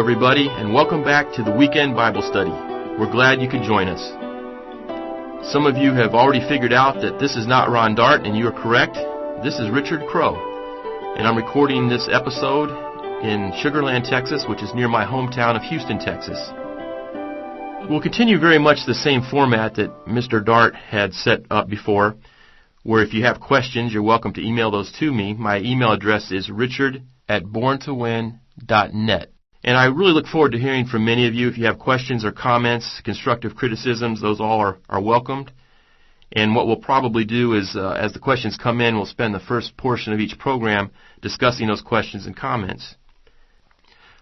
everybody, and welcome back to the Weekend Bible Study. We're glad you could join us. Some of you have already figured out that this is not Ron Dart, and you are correct. This is Richard Crow, and I'm recording this episode in Sugar Land, Texas, which is near my hometown of Houston, Texas. We'll continue very much the same format that Mr. Dart had set up before, where if you have questions, you're welcome to email those to me. My email address is richard@borntowin.net. And I really look forward to hearing from many of you. If you have questions or comments, constructive criticisms, those all are welcomed. And what we'll probably do is, as the questions come in, we'll spend the first portion of each program discussing those questions and comments.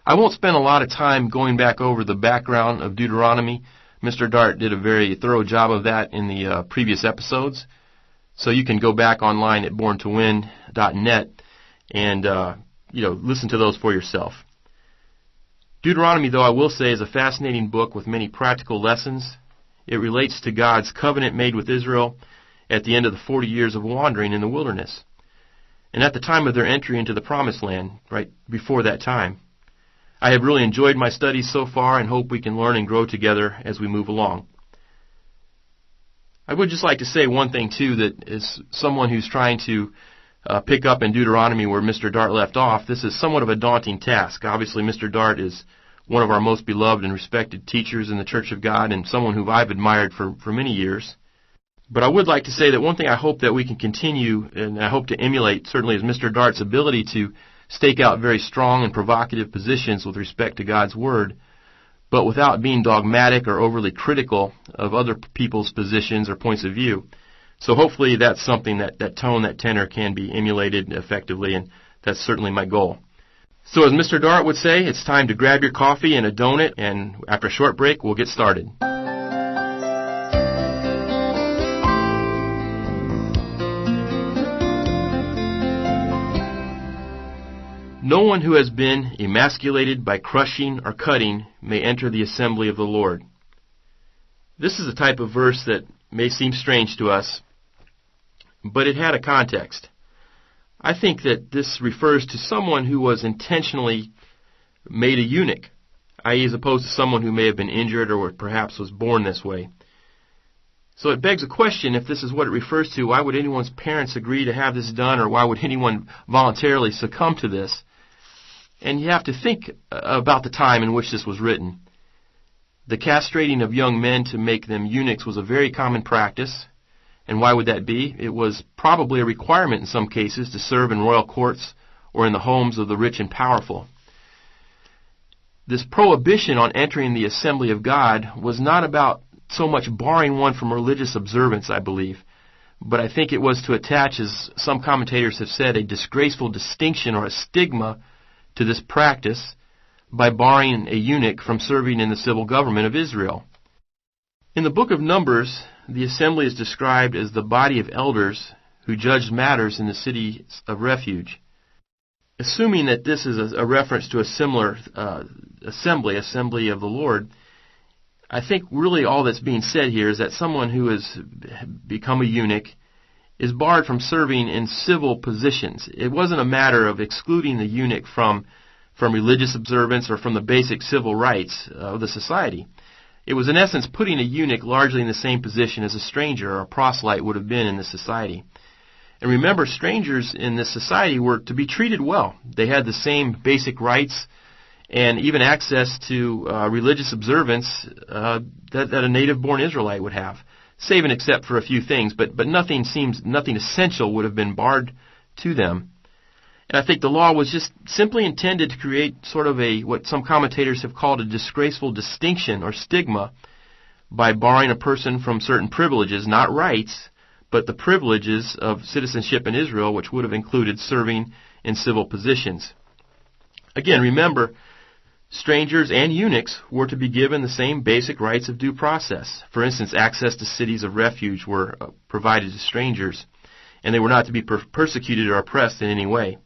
I won't spend a lot of time going back over the background of Deuteronomy. Mr. Dart did a very thorough job of that in the previous episodes. So you can go back online at borntowin.net and listen to those for yourself. Deuteronomy, though, I will say, is a fascinating book with many practical lessons. It relates to God's covenant made with Israel at the end of the 40 years of wandering in the wilderness, and at the time of their entry into the Promised Land, right before that time. I have really enjoyed my studies so far and hope we can learn and grow together as we move along. I would just like to say one thing, too, that as someone who's trying to pick up in Deuteronomy where Mr. Dart left off, this is somewhat of a daunting task. Obviously, Mr. Dart is one of our most beloved and respected teachers in the Church of God and someone who I've admired for many years. But I would like to say that one thing I hope that we can continue, and I hope to emulate, certainly, is Mr. Dart's ability to stake out very strong and provocative positions with respect to God's Word, but without being dogmatic or overly critical of other people's positions or points of view. So hopefully that's something that tone, that tenor can be emulated effectively, and that's certainly my goal. So as Mr. Dart would say, it's time to grab your coffee and a donut, and after a short break, we'll get started. No one who has been emasculated by crushing or cutting may enter the assembly of the Lord. This is a type of verse that may seem strange to us, but it had a context. I think that this refers to someone who was intentionally made a eunuch, i.e. as opposed to someone who may have been injured or perhaps was born this way. So it begs a question, if this is what it refers to, why would anyone's parents agree to have this done, or why would anyone voluntarily succumb to this? And you have to think about the time in which this was written. The castrating of young men to make them eunuchs was a very common practice. And why would that be? It was probably a requirement in some cases to serve in royal courts or in the homes of the rich and powerful. This prohibition on entering the assembly of God was not about so much barring one from religious observance, I believe, but I think it was to attach, as some commentators have said, a disgraceful distinction or a stigma to this practice by barring a eunuch from serving in the civil government of Israel. In the book of Numbers, the assembly is described as the body of elders who judged matters in the cities of refuge. Assuming that this is a reference to a similar assembly of the Lord, I think really all that's being said here is that someone who has become a eunuch is barred from serving in civil positions. It wasn't a matter of excluding the eunuch from religious observance or from the basic civil rights of the society. It was in essence putting a eunuch largely in the same position as a stranger or a proselyte would have been in this society. And remember, strangers in this society were to be treated well. They had the same basic rights and even access to religious observance that a native-born Israelite would have, save and except for a few things, but nothing essential would have been barred to them. And I think the law was just simply intended to create sort of what some commentators have called a disgraceful distinction or stigma by barring a person from certain privileges, not rights, but the privileges of citizenship in Israel, which would have included serving in civil positions. Again, remember, strangers and eunuchs were to be given the same basic rights of due process. For instance, access to cities of refuge were provided to strangers, and they were not to be persecuted or oppressed in any way.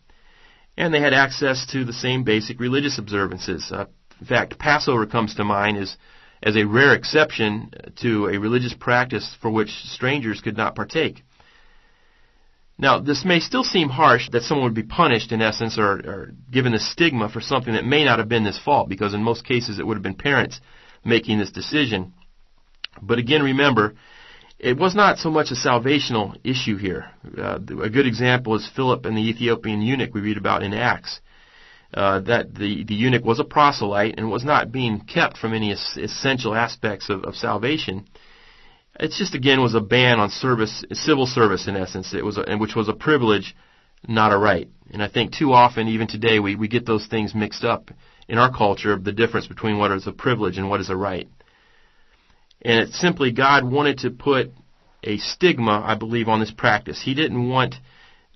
And they had access to the same basic religious observances. In fact, Passover comes to mind as a rare exception to a religious practice for which strangers could not partake. Now, this may still seem harsh that someone would be punished, in essence, or given the stigma for something that may not have been this fault, because in most cases it would have been parents making this decision. But again, remember, it was not so much a salvational issue here. A good example is Philip and the Ethiopian eunuch we read about in Acts. That the eunuch was a proselyte and was not being kept from any essential aspects of salvation. It just, again, was a ban on service, civil service in essence, which was a privilege, not a right. And I think too often, even today, we get those things mixed up in our culture, the difference between what is a privilege and what is a right. And it's simply God wanted to put a stigma, I believe, on this practice. He didn't want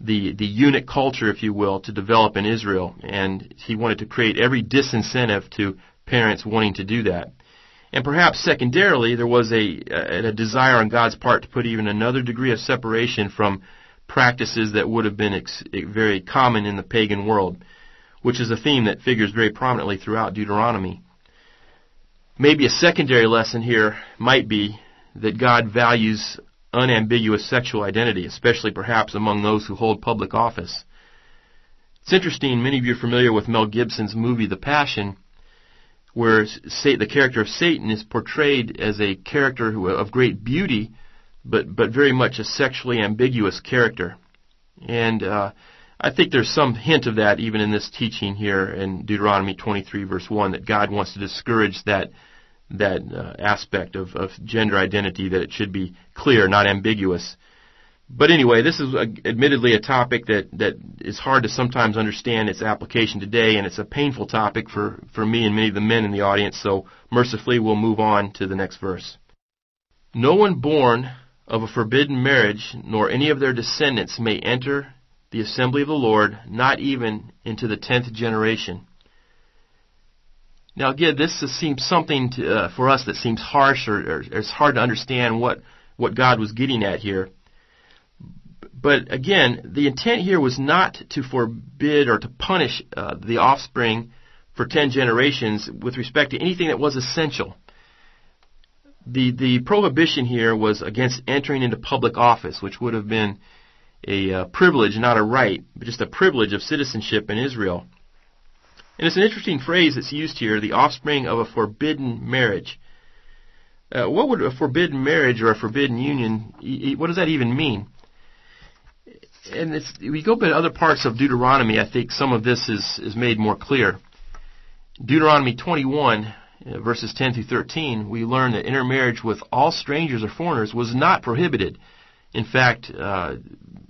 the eunuch culture, if you will, to develop in Israel, and he wanted to create every disincentive to parents wanting to do that. And perhaps secondarily, there was a desire on God's part to put even another degree of separation from practices that would have been very common in the pagan world, which is a theme that figures very prominently throughout Deuteronomy. Maybe a secondary lesson here might be that God values unambiguous sexual identity, especially perhaps among those who hold public office. It's interesting, many of you are familiar with Mel Gibson's movie The Passion, where the character of Satan is portrayed as a character of great beauty, but very much a sexually ambiguous character. And I think there's some hint of that even in this teaching here in Deuteronomy 23, verse 1, that God wants to discourage that aspect of gender identity, that it should be clear, not ambiguous. But anyway, this is admittedly a topic that is hard to sometimes understand its application today, and it's a painful topic for me and many of the men in the audience, so mercifully we'll move on to the next verse. No one born of a forbidden marriage, nor any of their descendants may enter the assembly of the Lord, not even into the 10th generation. Now again, this seems something for us that seems harsh, or it's hard to understand what God was getting at here. But again, the intent here was not to forbid or to punish the offspring for 10 generations with respect to anything that was essential. The prohibition here was against entering into public office, which would have been a privilege, not a right, but just a privilege of citizenship in Israel. And it's an interesting phrase that's used here, the offspring of a forbidden marriage. What would a forbidden marriage or a forbidden union, what does that even mean? And we go to other parts of Deuteronomy, I think some of this is made more clear. Deuteronomy 21, verses 10 through 13, we learn that intermarriage with all strangers or foreigners was not prohibited. In fact,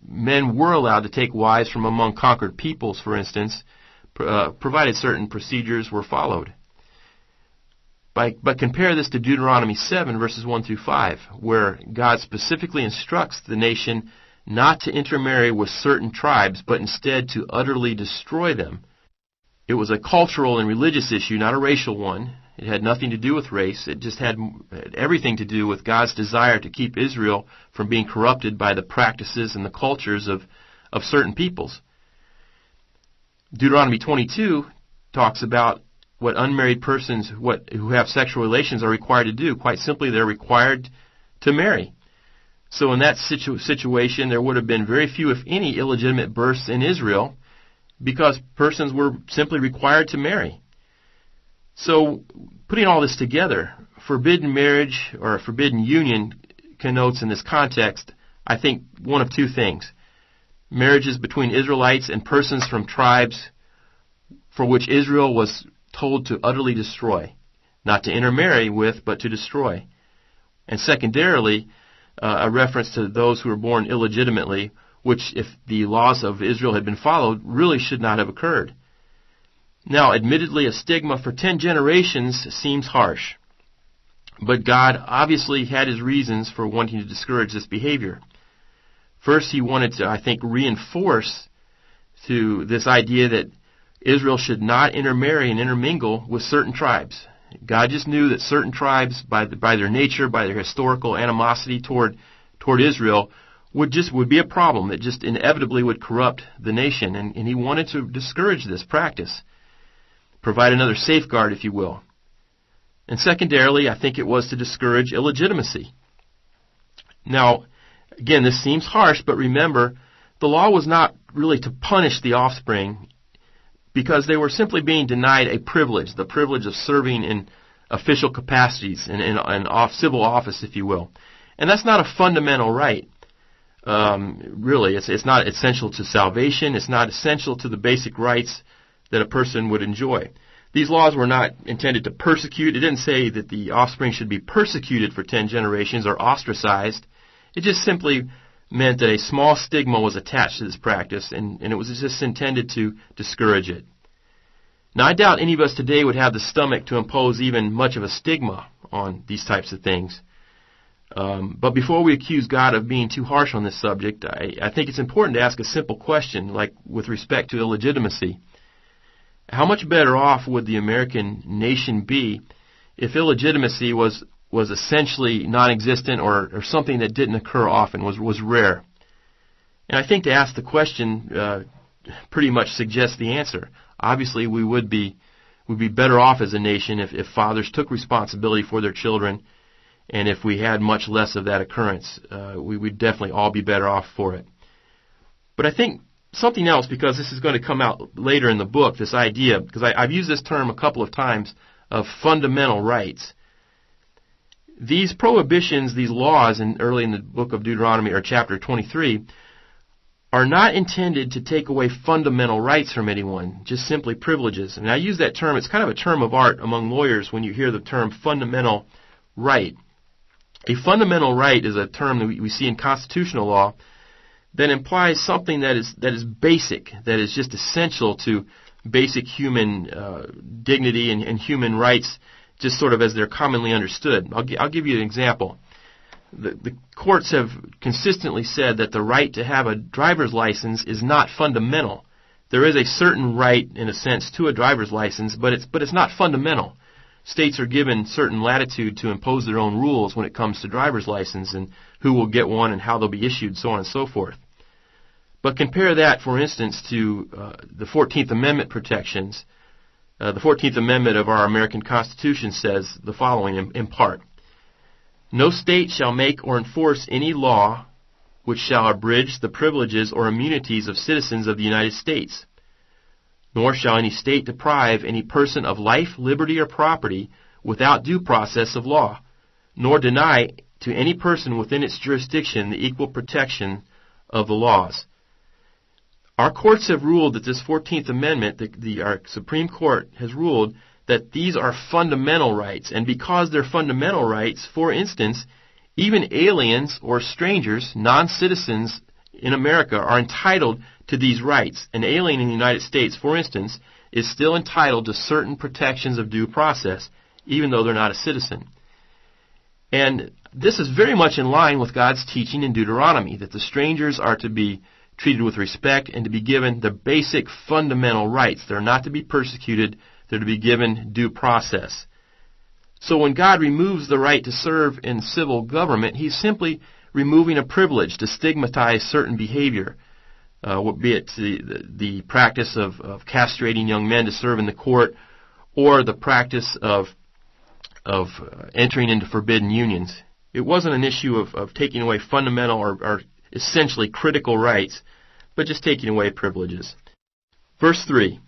men were allowed to take wives from among conquered peoples, for instance, provided certain procedures were followed. But compare this to Deuteronomy 7, verses 1 through 5, where God specifically instructs the nation not to intermarry with certain tribes, but instead to utterly destroy them. It was a cultural and religious issue, not a racial one. It had nothing to do with race. It just had everything to do with God's desire to keep Israel from being corrupted by the practices and the cultures of certain peoples. Deuteronomy 22 talks about what unmarried persons who have sexual relations are required to do. Quite simply, they're required to marry. So in that situation, there would have been very few, if any, illegitimate births in Israel because persons were simply required to marry. So putting all this together, forbidden marriage or a forbidden union connotes in this context, I think, one of two things. Marriages between Israelites and persons from tribes for which Israel was told to utterly destroy. Not to intermarry with, but to destroy. And secondarily, a reference to those who were born illegitimately, which, if the laws of Israel had been followed, really should not have occurred. Now, admittedly, a stigma for 10 generations seems harsh. But God obviously had His reasons for wanting to discourage this behavior. First, He wanted to, I think, reinforce to this idea that Israel should not intermarry and intermingle with certain tribes. God just knew that certain tribes, by their nature, by their historical animosity toward Israel, would be a problem that just inevitably would corrupt the nation. And He wanted to discourage this practice, provide another safeguard, if you will. And secondarily, I think it was to discourage illegitimacy. Now, again, this seems harsh, but remember the law was not really to punish the offspring because they were simply being denied a privilege, the privilege of serving in official capacities in civil office, if you will. And that's not a fundamental right. Really, it's not essential to salvation. It's not essential to the basic rights that a person would enjoy. These laws were not intended to persecute. It didn't say that the offspring should be persecuted for 10 generations or ostracized. It just simply meant that a small stigma was attached to this practice, and it was just intended to discourage it. Now, I doubt any of us today would have the stomach to impose even much of a stigma on these types of things. But before we accuse God of being too harsh on this subject, I think it's important to ask a simple question, like with respect to illegitimacy. How much better off would the American nation be if illegitimacy was essentially non-existent or something that didn't occur often, was rare? And I think to ask the question pretty much suggests the answer. Obviously, we would be better off as a nation if fathers took responsibility for their children, and if we had much less of that occurrence. We would definitely all be better off for it. But I think something else, because this is going to come out later in the book, this idea, because I've used this term a couple of times, of fundamental rights. These prohibitions, these laws early in the book of Deuteronomy, or chapter 23, are not intended to take away fundamental rights from anyone, just simply privileges. And I use that term, it's kind of a term of art among lawyers when you hear the term fundamental right. A fundamental right is a term that we see in constitutional law that implies something that is basic, that is just essential to basic human dignity and human rights, just sort of as they're commonly understood. I'll give you an example. The courts have consistently said that the right to have a driver's license is not fundamental. There is a certain right, in a sense, to a driver's license, but it's not fundamental. States are given certain latitude to impose their own rules when it comes to driver's license and who will get one and how they'll be issued, so on and so forth. But compare that, for instance, to the 14th Amendment protections. The 14th Amendment of our American Constitution says the following in part. No state shall make or enforce any law which shall abridge the privileges or immunities of citizens of the United States. Nor shall any state deprive any person of life, liberty, or property without due process of law, nor deny to any person within its jurisdiction the equal protection of the laws. Our courts have ruled that this 14th Amendment, our Supreme Court has ruled that these are fundamental rights. And because they're fundamental rights, for instance, even aliens or strangers, non-citizens in America, are entitled to these rights. An alien in the United States, for instance, is still entitled to certain protections of due process, even though they're not a citizen. And this is very much in line with God's teaching in Deuteronomy, that the strangers are to be treated with respect and to be given the basic fundamental rights. They're not to be persecuted. They're to be given due process. So when God removes the right to serve in civil government, He's simply removing a privilege to stigmatize certain behavior, be it the practice of castrating young men to serve in the court, or the practice of entering into forbidden unions. It wasn't an issue of taking away fundamental or essentially critical rights, but just taking away privileges. Verse 3.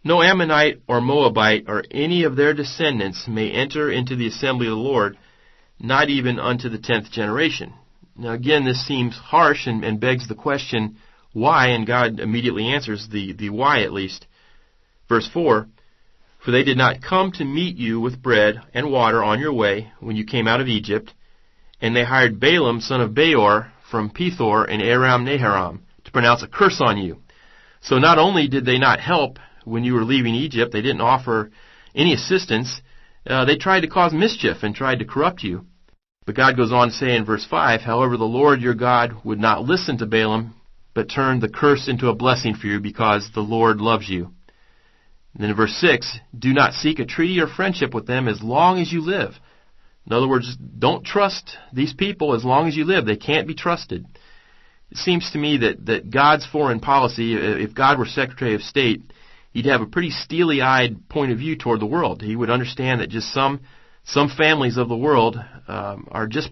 No Ammonite or Moabite or any of their descendants may enter into the assembly of the Lord, not even unto the 10th generation. Now again, this seems harsh and begs the question, why? And God immediately answers the why, at least. Verse 4, For they did not come to meet you with bread and water on your way when you came out of Egypt, and they hired Balaam, son of Beor, from Pethor and Aram Naharam, to pronounce a curse on you. So not only did they not help when you were leaving Egypt, they didn't offer any assistance, they tried to cause mischief and tried to corrupt you. But God goes on to say in verse 5, However, the Lord your God would not listen to Balaam, but turned the curse into a blessing for you, because the Lord loves you. And then in verse 6, Do not seek a treaty or friendship with them as long as you live. In other words, don't trust these people as long as you live. They can't be trusted. It seems to me that God's foreign policy, if God were Secretary of State, He'd have a pretty steely-eyed point of view toward the world. He would understand that just some families of the world are just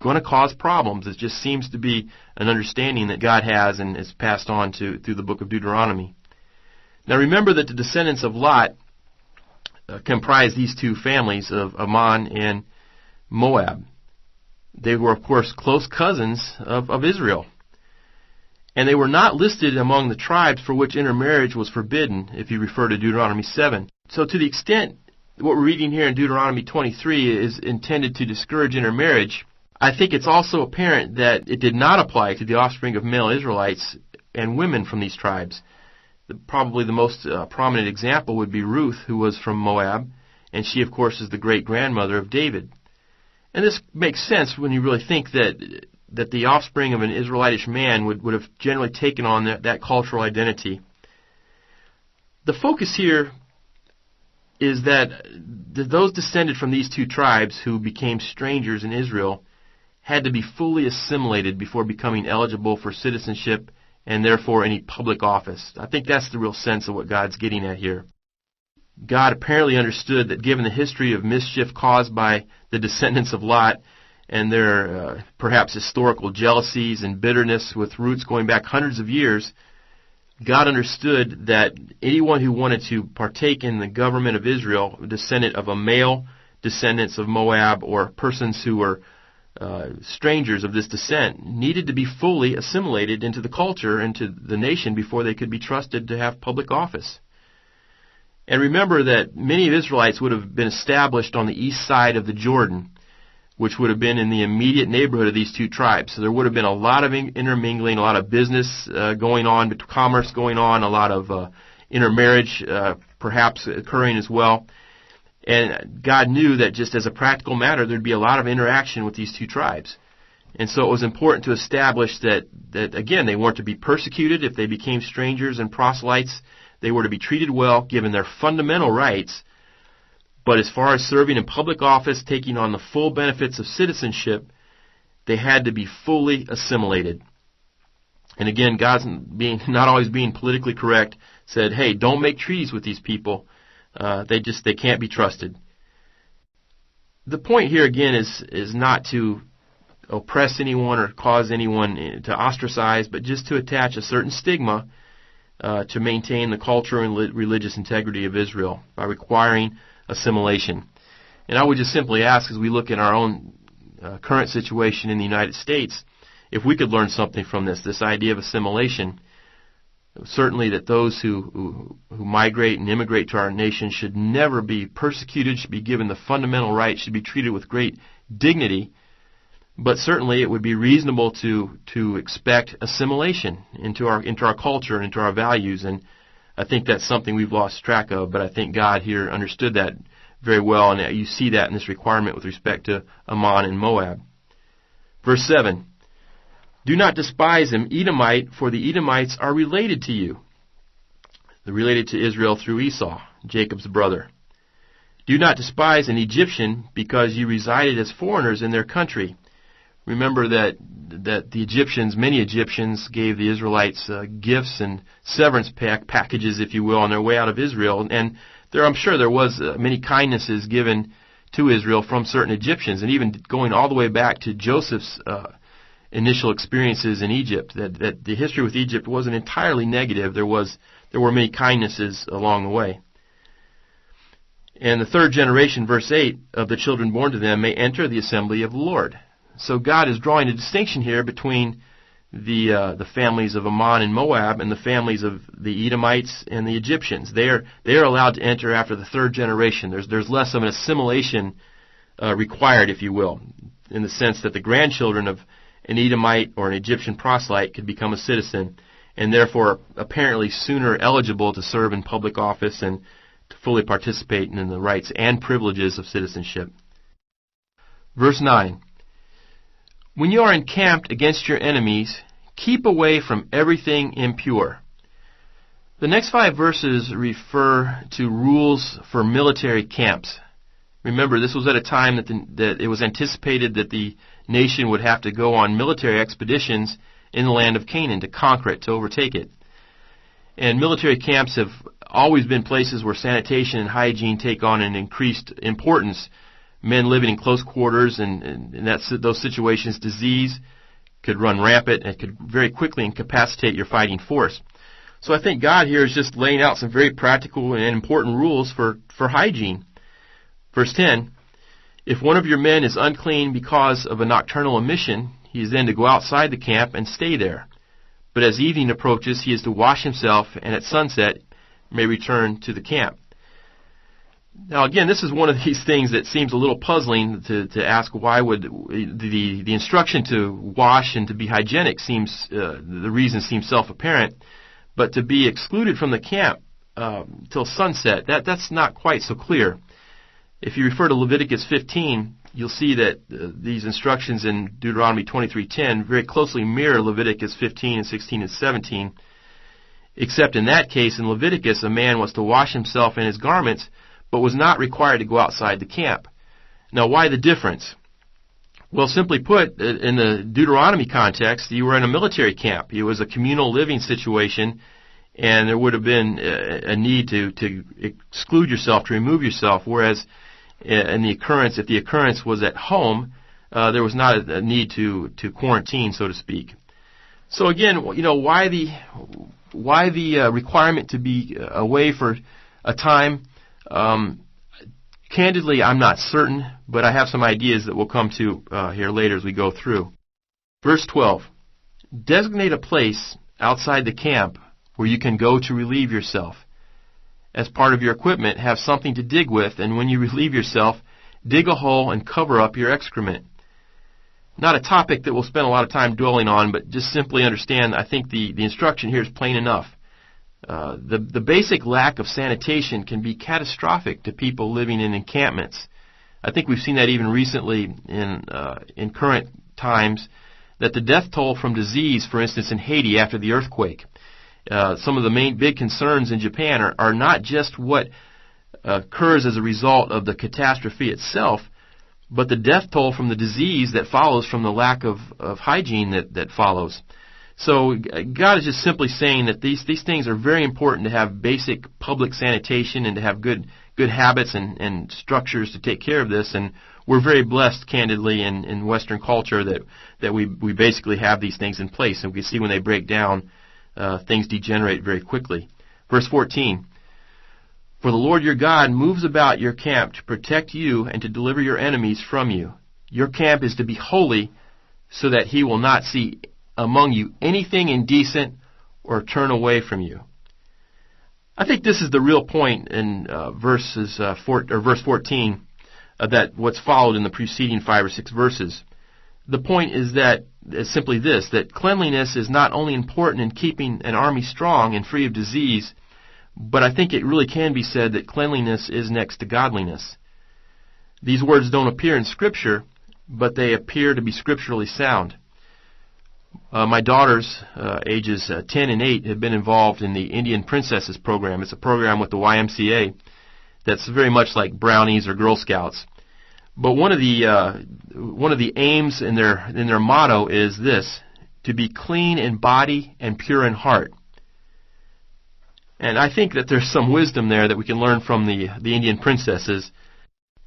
going to cause problems. It just seems to be an understanding that God has and is passed on through the book of Deuteronomy. Now remember that the descendants of Lot comprise these two families of Ammon and Moab. They were, of course, close cousins of Israel. And they were not listed among the tribes for which intermarriage was forbidden, if you refer to Deuteronomy 7. So to the extent what we're reading here in Deuteronomy 23 is intended to discourage intermarriage, I think it's also apparent that it did not apply to the offspring of male Israelites and women from these tribes. Probably the most prominent example would be Ruth, who was from Moab, and she, of course, is the great-grandmother of David. And this makes sense when you really think that the offspring of an Israelitish man would have generally taken on that cultural identity. The focus here is that those descended from these two tribes who became strangers in Israel had to be fully assimilated before becoming eligible for citizenship and therefore any public office. I think that's the real sense of what God's getting at here. God apparently understood that given the history of mischief caused by the descendants of Lot and their perhaps historical jealousies and bitterness with roots going back hundreds of years, God understood that anyone who wanted to partake in the government of Israel, descendant of a male descendants of Moab or persons who were strangers of this descent, needed to be fully assimilated into the culture, into the nation, before they could be trusted to have public office. And remember that many Israelites would have been established on the east side of the Jordan, which would have been in the immediate neighborhood of these two tribes. So there would have been a lot of intermingling, a lot of business going on, commerce going on, a lot of intermarriage perhaps occurring as well. And God knew that just as a practical matter, there'd be a lot of interaction with these two tribes. And so it was important to establish that again, they weren't to be persecuted if they became strangers and proselytes. They were to be treated well, given their fundamental rights. But as far as serving in public office, taking on the full benefits of citizenship, they had to be fully assimilated. And again, God's not always being politically correct, said, hey, don't make treaties with these people. They can't be trusted. The point here again is not to oppress anyone or cause anyone to ostracize, but just to attach a certain stigma to maintain the cultural and religious integrity of Israel by requiring assimilation. And I would just simply ask, as we look at our own current situation in the United States, if we could learn something from this idea of assimilation. Certainly that those who migrate and immigrate to our nation should never be persecuted, should be given the fundamental rights, should be treated with great dignity. But certainly it would be reasonable to expect assimilation into our culture and into our values. And I think that's something we've lost track of, but I think God here understood that very well, and you see that in this requirement with respect to Ammon and Moab. Verse 7. Do not despise him, Edomite, for the Edomites are related to you. They're related to Israel through Esau, Jacob's brother. Do not despise an Egyptian, because you resided as foreigners in their country. Remember that the Egyptians, many Egyptians, gave the Israelites gifts and severance packages, if you will, on their way out of Israel. And I'm sure there was many kindnesses given to Israel from certain Egyptians, and even going all the way back to Joseph's initial experiences in Egypt, that the history with Egypt wasn't entirely negative. There were many kindnesses along the way. And the third generation, verse 8, of the children born to them may enter the assembly of the Lord. So God is drawing a distinction here between the families of Ammon and Moab and the families of the Edomites and the Egyptians. They are allowed to enter after the third generation. There's less of an assimilation required, if you will, in the sense that the grandchildren of an Edomite or an Egyptian proselyte could become a citizen, and therefore apparently sooner eligible to serve in public office and to fully participate in the rights and privileges of citizenship. Verse 9. When you are encamped against your enemies, keep away from everything impure. The next 5 verses refer to rules for military camps. Remember, this was at a time that it was anticipated that the nation would have to go on military expeditions in the land of Canaan to conquer it, to overtake it. And military camps have always been places where sanitation and hygiene take on an increased importance. men living in close quarters, and in those situations, disease could run rampant and could very quickly incapacitate your fighting force. So I think God here is just laying out some very practical and important rules for hygiene. Verse 10, if one of your men is unclean because of a nocturnal emission, he is then to go outside the camp and stay there. But as evening approaches, he is to wash himself, and at sunset may return to the camp. Now again, this is one of these things that seems a little puzzling to ask. Why would the instruction to wash and to be hygienic seems, the reason seems self-apparent, but to be excluded from the camp till sunset, that's not quite so clear. If you refer to Leviticus 15, you'll see that these instructions in Deuteronomy 23:10 very closely mirror Leviticus 15 and 16 and 17, except in that case, in Leviticus, a man was to wash himself in his garments, but was not required to go outside the camp. Now, why the difference? Well, simply put, in the Deuteronomy context, you were in a military camp. It was a communal living situation, and there would have been a need to exclude yourself, to remove yourself, whereas if the occurrence was at home, there was not a need to quarantine, so to speak. So again, why the requirement to be away for a time? Candidly, I'm not certain, but I have some ideas that we'll come to here later as we go through. Verse 12, designate a place outside the camp where you can go to relieve yourself. As part of your equipment, have something to dig with, and when you relieve yourself, dig a hole and cover up your excrement. Not a topic that we'll spend a lot of time dwelling on, but just simply understand, I think the instruction here is plain enough. The basic lack of sanitation can be catastrophic to people living in encampments. I think we've seen that even recently in current times, that the death toll from disease, for instance, in Haiti after the earthquake, some of the main big concerns in Japan are not just what occurs as a result of the catastrophe itself, but the death toll from the disease that follows from the lack of hygiene that follows. So God is just simply saying that these things are very important to have basic public sanitation and to have good habits and structures to take care of this. And we're very blessed, candidly, in Western culture that we basically have these things in place. And we can see when they break down, things degenerate very quickly. Verse 14, for the Lord your God moves about your camp to protect you and to deliver your enemies from you. Your camp is to be holy so that he will not see among you anything indecent or turn away from you. I think this is the real point in verse 14 that what's followed in the preceding 5 or 6 verses. The point is simply this, that cleanliness is not only important in keeping an army strong and free of disease, but I think it really can be said that cleanliness is next to godliness. These words don't appear in Scripture, but they appear to be scripturally sound. My daughters, ages 10 and 8, have been involved in the Indian Princesses program. It's a program with the YMCA that's very much like Brownies or Girl Scouts. But one of the aims in their motto is this: to be clean in body and pure in heart. And I think that there's some wisdom there that we can learn from the Indian Princesses.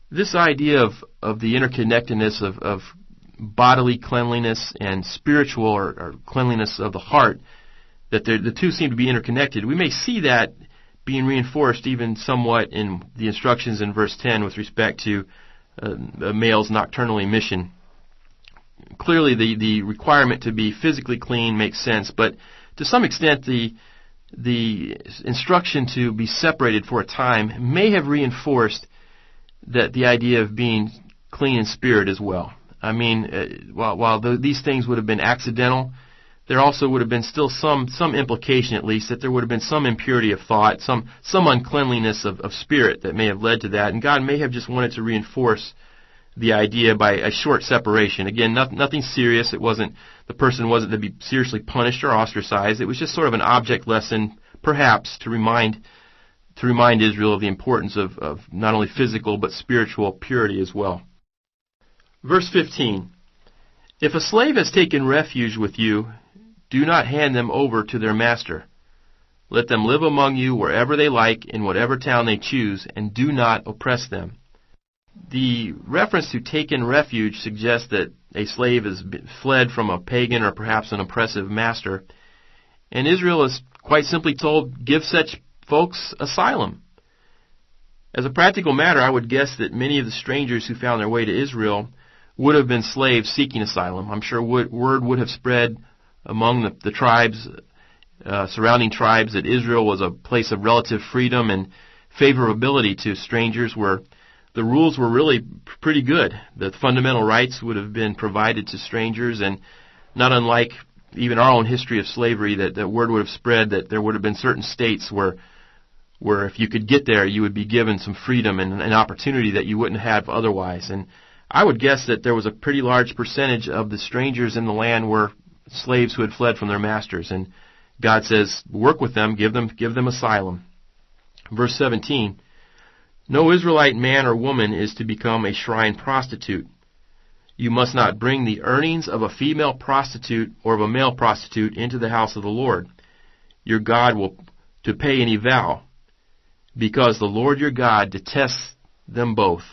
This idea of the interconnectedness of bodily cleanliness and spiritual or cleanliness of the heart, that the two seem to be interconnected. We may see that being reinforced even somewhat in the instructions in verse 10 with respect to a male's nocturnal emission. Clearly the requirement to be physically clean makes sense, but to some extent the instruction to be separated for a time may have reinforced that the idea of being clean in spirit as well. I mean, while these things would have been accidental, there also would have been still some implication, at least, that there would have been some impurity of thought, some uncleanliness of spirit that may have led to that. And God may have just wanted to reinforce the idea by a short separation. Again, nothing serious. The person wasn't to be seriously punished or ostracized. It was just sort of an object lesson, perhaps, to remind Israel of the importance of not only physical but spiritual purity as well. Verse 15, if a slave has taken refuge with you, do not hand them over to their master. Let them live among you wherever they like, in whatever town they choose, and do not oppress them. The reference to taken refuge suggests that a slave has fled from a pagan or perhaps an oppressive master, and Israel is quite simply told, give such folks asylum. As a practical matter, I would guess that many of the strangers who found their way to Israel would have been slaves seeking asylum. I'm sure word would have spread among the tribes, surrounding tribes, that Israel was a place of relative freedom and favorability to strangers, where the rules were really pretty good. The fundamental rights would have been provided to strangers, and not unlike even our own history of slavery, that word would have spread that there would have been certain states where if you could get there, you would be given some freedom and an opportunity that you wouldn't have otherwise. And I would guess that there was a pretty large percentage of the strangers in the land were slaves who had fled from their masters. And God says, work with them, give them asylum. Verse 17, no Israelite man or woman is to become a shrine prostitute. You must not bring the earnings of a female prostitute or of a male prostitute into the house of the Lord your God to pay any vow, because the Lord your God detests them both.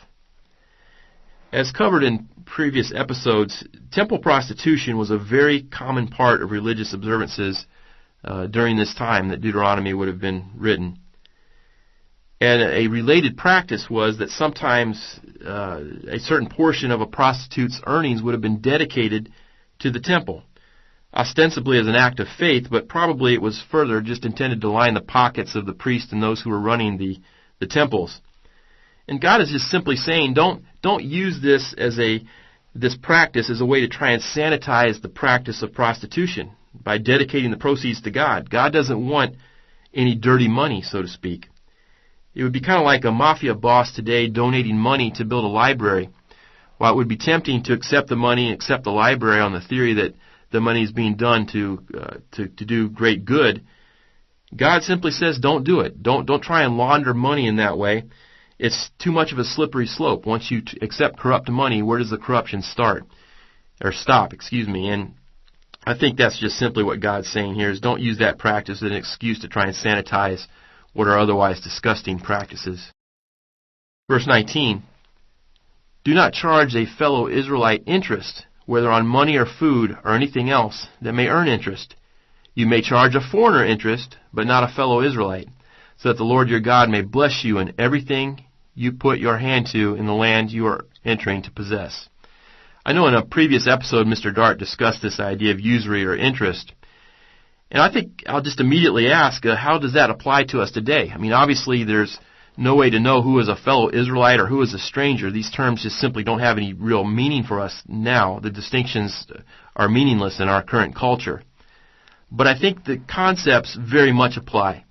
As covered in previous episodes, temple prostitution was a very common part of religious observances during this time that Deuteronomy would have been written. And a related practice was that sometimes a certain portion of a prostitute's earnings would have been dedicated to the temple, ostensibly as an act of faith, but probably it was further just intended to line the pockets of the priest and those who were running the temples. And God is just simply saying, don't use this practice as a way to try and sanitize the practice of prostitution by dedicating the proceeds to God. God doesn't want any dirty money, so to speak. It would be kind of like a mafia boss today donating money to build a library. While it would be tempting to accept the money and accept the library on the theory that the money is being done to do great good, God simply says, don't do it. Don't try and launder money in that way. It's too much of a slippery slope. Once you accept corrupt money, where does the corruption start? Or stop, And I think that's just simply what God's saying here, is don't use that practice as an excuse to try and sanitize what are otherwise disgusting practices. Verse 19, do not charge a fellow Israelite interest, whether on money or food or anything else that may earn interest. You may charge a foreigner interest, but not a fellow Israelite, so that the Lord your God may bless you in everything you put your hand to in the land you are entering to possess. I know in a previous episode Mr. Dart discussed this idea of usury or interest. And I think I'll just immediately ask, how does that apply to us today? I mean, obviously there's no way to know who is a fellow Israelite or who is a stranger. These terms just simply don't have any real meaning for us now. The distinctions are meaningless in our current culture. But I think the concepts very much apply.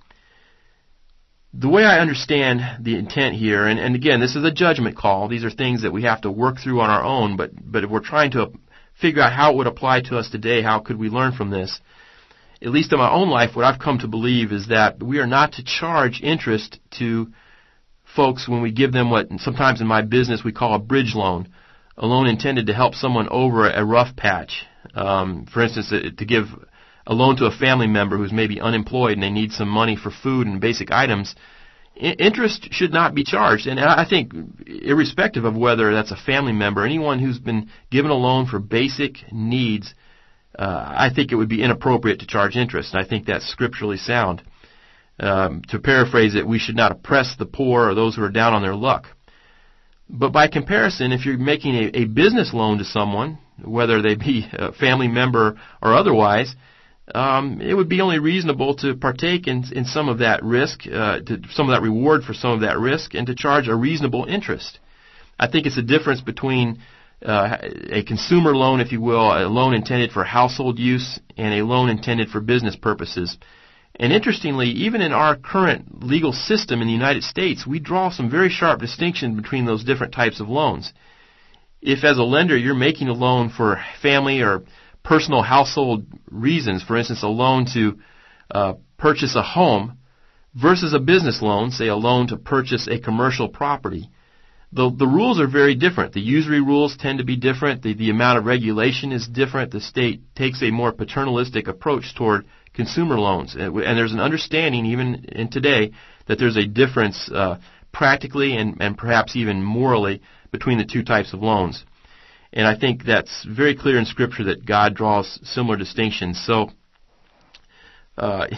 The way I understand the intent here, and again, this is a judgment call. These are things that we have to work through on our own, but if we're trying to figure out how it would apply to us today, how could we learn from this? At least in my own life, what I've come to believe is that we are not to charge interest to folks when we give them what sometimes in my business we call a bridge loan, a loan intended to help someone over a rough patch. For instance, to give a loan to a family member who's maybe unemployed and they need some money for food and basic items. Interest should not be charged. And I think irrespective of whether that's a family member, anyone who's been given a loan for basic needs, I think it would be inappropriate to charge interest. And I think that's scripturally sound. To paraphrase it, we should not oppress the poor or those who are down on their luck. But by comparison, if you're making a business loan to someone, whether they be a family member or otherwise, it would be only reasonable to partake in some of that risk, some of that reward for some of that risk, and to charge a reasonable interest. I think it's a difference between a consumer loan, if you will, a loan intended for household use, and a loan intended for business purposes. And interestingly, even in our current legal system in the United States, we draw some very sharp distinction between those different types of loans. If as a lender you're making a loan for family or personal household reasons, for instance, a loan to purchase a home versus a business loan, say a loan to purchase a commercial property, the rules are very different. The usury rules tend to be different. The amount of regulation is different. The state takes a more paternalistic approach toward consumer loans. And there's an understanding, even in today, that there's a difference practically and perhaps even morally between the two types of loans. And I think that's very clear in Scripture that God draws similar distinctions. So,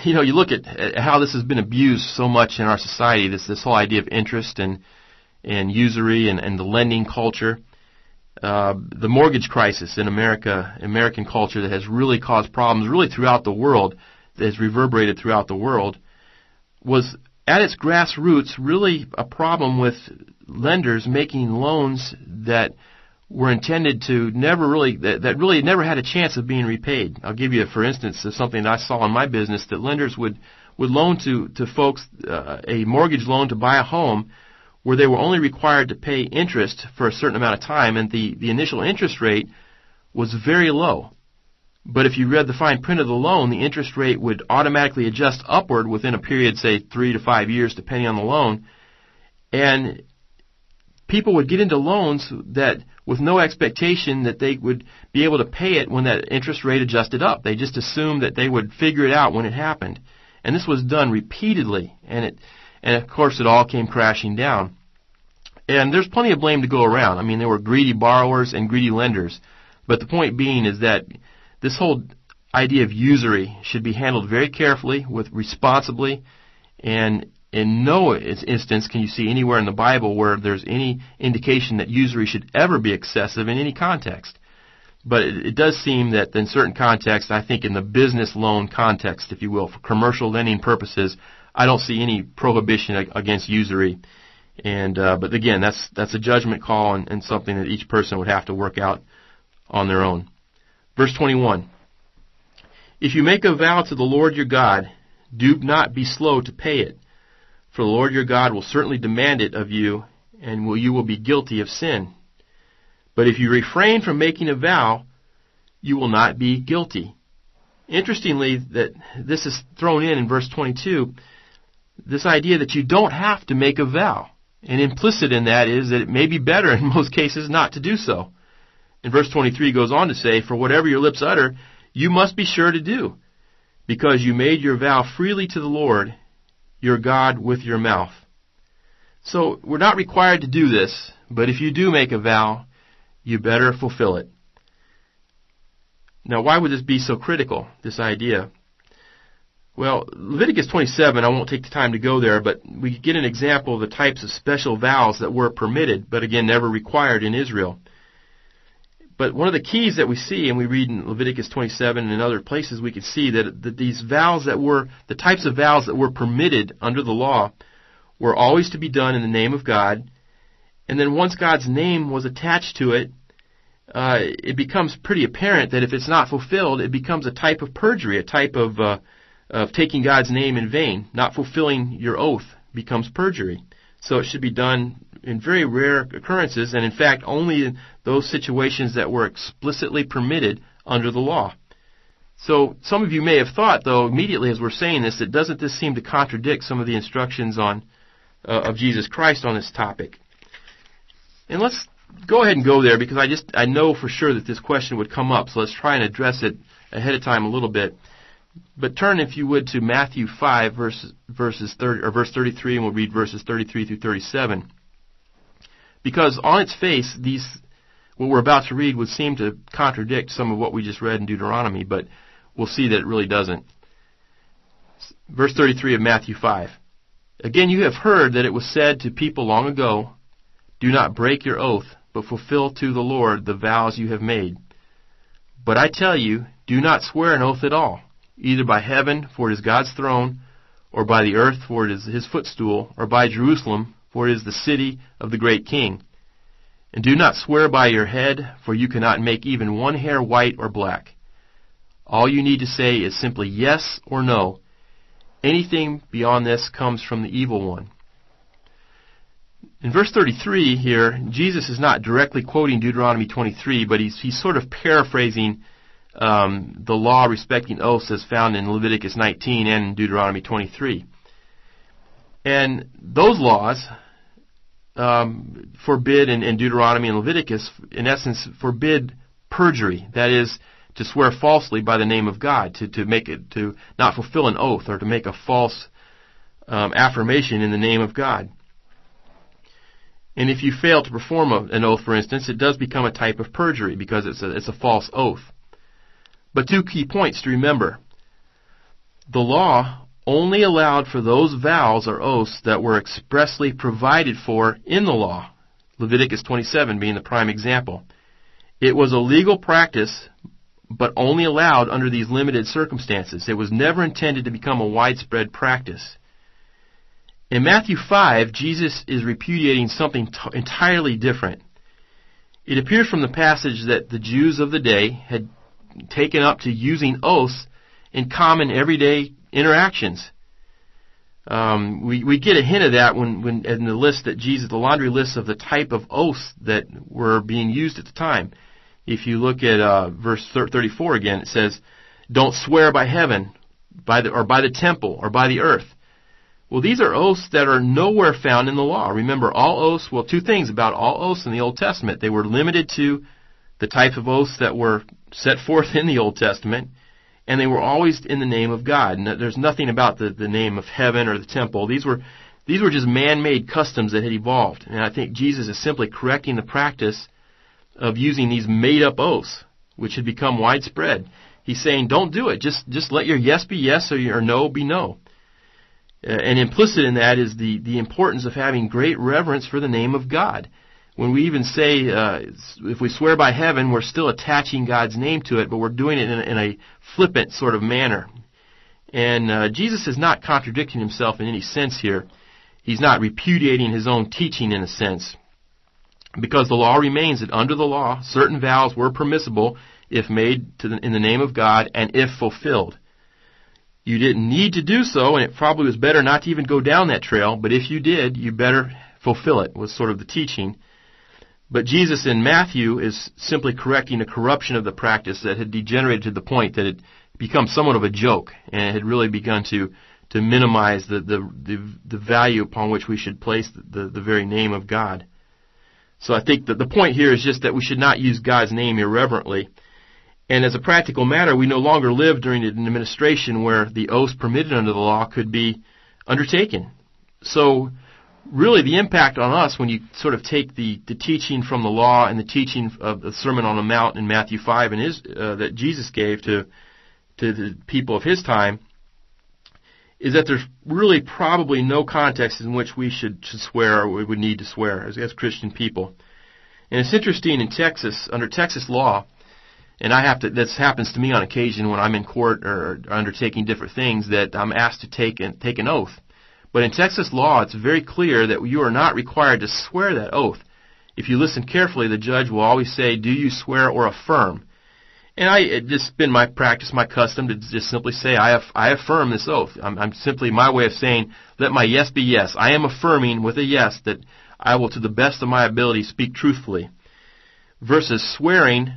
you look at how this has been abused so much in our society, this whole idea of interest and usury and the lending culture. The mortgage crisis in American culture that has really caused problems really throughout the world, that has reverberated throughout the world, was at its grassroots really a problem with lenders making loans that were intended to that really never had a chance of being repaid. I'll give you, for instance, of something that I saw in my business, that lenders would loan to folks a mortgage loan to buy a home where they were only required to pay interest for a certain amount of time, and the initial interest rate was very low. But if you read the fine print of the loan, the interest rate would automatically adjust upward within a period, say 3 to 5 years, depending on the loan. And people would get into loans that with no expectation that they would be able to pay it when that interest rate adjusted up. They just assumed that they would figure it out when it happened. And this was done repeatedly, and of course it all came crashing down. And there's plenty of blame to go around. I mean, there were greedy borrowers and greedy lenders. But the point being is that this whole idea of usury should be handled very carefully, responsibly, and in no instance can you see anywhere in the Bible where there's any indication that usury should ever be excessive in any context. But it does seem that in certain contexts, I think in the business loan context, if you will, for commercial lending purposes, I don't see any prohibition against usury. And but again, that's a judgment call and something that each person would have to work out on their own. Verse 21. If you make a vow to the Lord your God, do not be slow to pay it, for the Lord your God will certainly demand it of you, and you will be guilty of sin. But if you refrain from making a vow, you will not be guilty. Interestingly, that this is thrown in verse 22, this idea that you don't have to make a vow. And implicit in that is that it may be better in most cases not to do so. And verse 23 goes on to say, for whatever your lips utter, you must be sure to do, because you made your vow freely to the Lord, your God, with your mouth. So we're not required to do this, but if you do make a vow, you better fulfill it. Now, why would this be so critical, this idea? Well, Leviticus 27, I won't take the time to go there, but we get an example of the types of special vows that were permitted, but again, never required in Israel. But one of the keys that we see, and we read in Leviticus 27 and in other places, we can see that these vows that were, the types of vows that were permitted under the law were always to be done in the name of God. And then once God's name was attached to it, it becomes pretty apparent that if it's not fulfilled, it becomes a type of perjury, a type of taking God's name in vain. Not fulfilling your oath becomes perjury. So it should be done in very rare occurrences, and in fact only in those situations that were explicitly permitted under the law. So some of you may have thought, though, immediately as we're saying this, that doesn't this seem to contradict some of the instructions of Jesus Christ on this topic? And let's go ahead and go there, because I know for sure that this question would come up, so let's try and address it ahead of time a little bit. But turn, if you would, to Matthew 5, verse 33, and we'll read verses 33 through 37. Because on its face, what we're about to read would seem to contradict some of what we just read in Deuteronomy, but we'll see that it really doesn't. Verse 33 of Matthew 5. Again, you have heard that it was said to people long ago, do not break your oath, but fulfill to the Lord the vows you have made. But I tell you, do not swear an oath at all, either by heaven, for it is God's throne, or by the earth, for it is his footstool, or by Jerusalem, for it is the city of the great king. And do not swear by your head, for you cannot make even one hair white or black. All you need to say is simply yes or no. Anything beyond this comes from the evil one. In verse 33 here, Jesus is not directly quoting Deuteronomy 23, but he's sort of paraphrasing the law respecting oaths as found in Leviticus 19 and in Deuteronomy 23. And those laws forbid, in Deuteronomy and Leviticus, in essence, forbid perjury. That is, to swear falsely by the name of God, to not fulfill an oath or to make a false affirmation in the name of God. And if you fail to perform an oath, for instance, it does become a type of perjury because it's a false oath. But two key points to remember. The law only allowed for those vows or oaths that were expressly provided for in the law, Leviticus 27 being the prime example. It was a legal practice, but only allowed under these limited circumstances. It was never intended to become a widespread practice. In Matthew 5, Jesus is repudiating something entirely different. It appears from the passage that the Jews of the day had taken up to using oaths in common everyday interactions. We get a hint of that when in the list that the laundry list of the type of oaths that were being used at the time. If you look at verse 34 again, it says, "Don't swear by heaven, by the temple, or by the earth." Well, these are oaths that are nowhere found in the law. Remember, all oaths, two things about all oaths in the Old Testament. They were limited to the type of oaths that were set forth in the Old Testament, and they were always in the name of God. And there's nothing about the name of heaven or the temple. These were just man-made customs that had evolved. And I think Jesus is simply correcting the practice of using these made-up oaths, which had become widespread. He's saying, don't do it. Just let your yes be yes or your no be no. And implicit in that is the importance of having great reverence for the name of God. When we even say, if we swear by heaven, we're still attaching God's name to it, but we're doing it in a flippant sort of manner. And Jesus is not contradicting himself in any sense here. He's not repudiating his own teaching in a sense. Because the law remains that under the law, certain vows were permissible if made in the name of God and if fulfilled. You didn't need to do so, and it probably was better not to even go down that trail, but if you did, you better fulfill it, was sort of the teaching. But Jesus in Matthew is simply correcting a corruption of the practice that had degenerated to the point that it become somewhat of a joke, and it had really begun to minimize the value upon which we should place the very name of God. So I think that the point here is just that we should not use God's name irreverently. And as a practical matter, we no longer live during an administration where the oaths permitted under the law could be undertaken. So really the impact on us when you sort of take the teaching from the law and the teaching of the Sermon on the Mount in Matthew 5 and that Jesus gave to the people of his time is that there's really probably no context in which we should swear or we would need to swear as Christian people. And it's interesting in Texas, under Texas law, and this happens to me on occasion when I'm in court or undertaking different things, that I'm asked to take an oath. But in Texas law, it's very clear that you are not required to swear that oath. If you listen carefully, the judge will always say, "Do you swear or affirm?" And it's just been my practice, my custom, to just simply say, I affirm this oath. I'm simply my way of saying, let my yes be yes. I am affirming with a yes that I will, to the best of my ability, speak truthfully. Versus swearing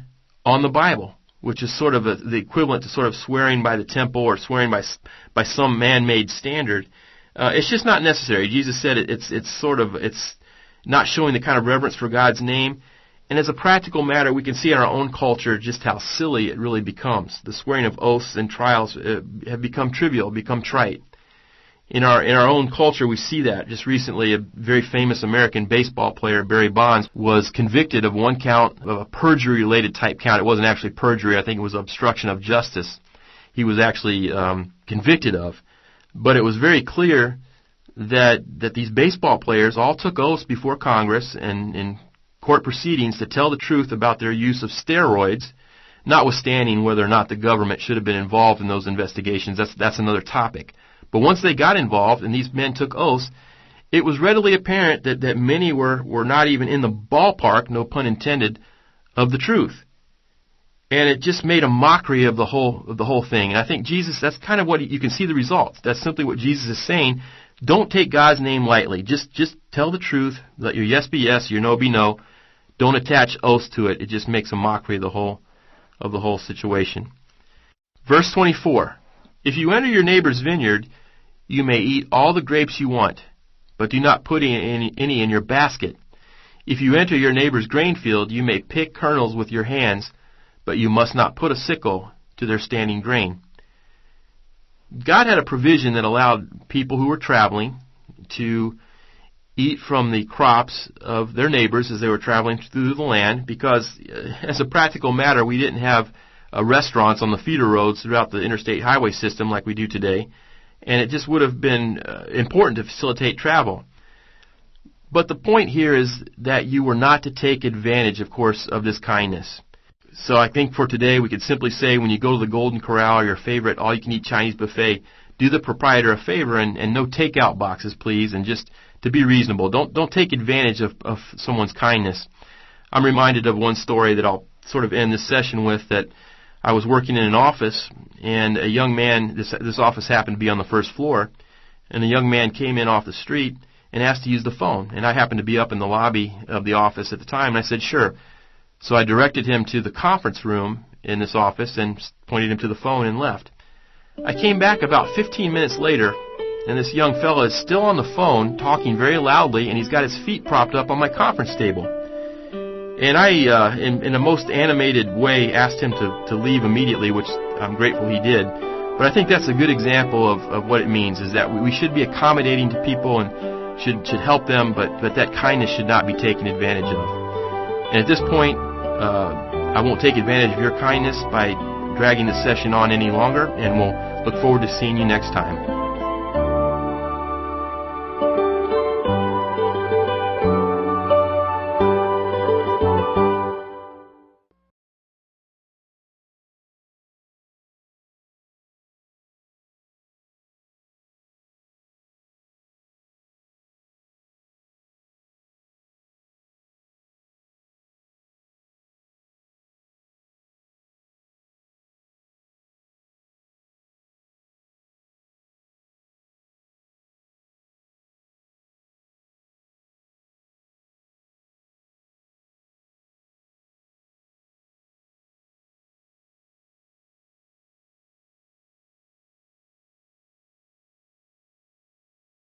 on the Bible, which is sort of the equivalent to sort of swearing by the temple or swearing by some man-made standard. It's just not necessary. Jesus said it's not showing the kind of reverence for God's name. And as a practical matter, we can see in our own culture just how silly it really becomes. The swearing of oaths and trials have become trivial, become trite. In our own culture, we see that. Just recently, a very famous American baseball player, Barry Bonds, was convicted of one count of a perjury-related type count. It wasn't actually perjury. I think it was obstruction of justice. He was actually convicted of. But it was very clear that these baseball players all took oaths before Congress and in court proceedings to tell the truth about their use of steroids, notwithstanding whether or not the government should have been involved in those investigations. That's another topic. But once they got involved and these men took oaths, it was readily apparent that many were not even in the ballpark, no pun intended, of the truth. And it just made a mockery of the whole thing. And I think Jesus, that's kind of what you can see the results. That's simply what Jesus is saying. Don't take God's name lightly. Just tell the truth. Let your yes be yes, your no be no. Don't attach oaths to it. It just makes a mockery of the whole situation. Verse 24. If you enter your neighbor's vineyard, you may eat all the grapes you want, but do not put any in your basket. If you enter your neighbor's grain field, you may pick kernels with your hands, but you must not put a sickle to their standing grain. God had a provision that allowed people who were traveling to eat from the crops of their neighbors as they were traveling through the land, because as a practical matter, we didn't have restaurants on the feeder roads throughout the interstate highway system like we do today, and it just would have been important to facilitate travel. But the point here is that you were not to take advantage, of course, of this kindness. So I think for today we could simply say, when you go to the Golden Corral or your favorite all-you-can-eat Chinese buffet, do the proprietor a favor and no takeout boxes, please, and just to be reasonable. Don't take advantage of someone's kindness. I'm reminded of one story that I'll sort of end this session with, that I was working in an office, and a young man, this office happened to be on the first floor, and a young man came in off the street and asked to use the phone. And I happened to be up in the lobby of the office at the time, and I said, sure. So I directed him to the conference room in this office and pointed him to the phone and left. I came back about 15 minutes later, and this young fellow is still on the phone talking very loudly, and he's got his feet propped up on my conference table. And I, in a most animated way, asked him to leave immediately, which I'm grateful he did. But I think that's a good example of what it means, is that we should be accommodating to people and should help them, but that kindness should not be taken advantage of. And at this point, I won't take advantage of your kindness by dragging the session on any longer, and we'll look forward to seeing you next time.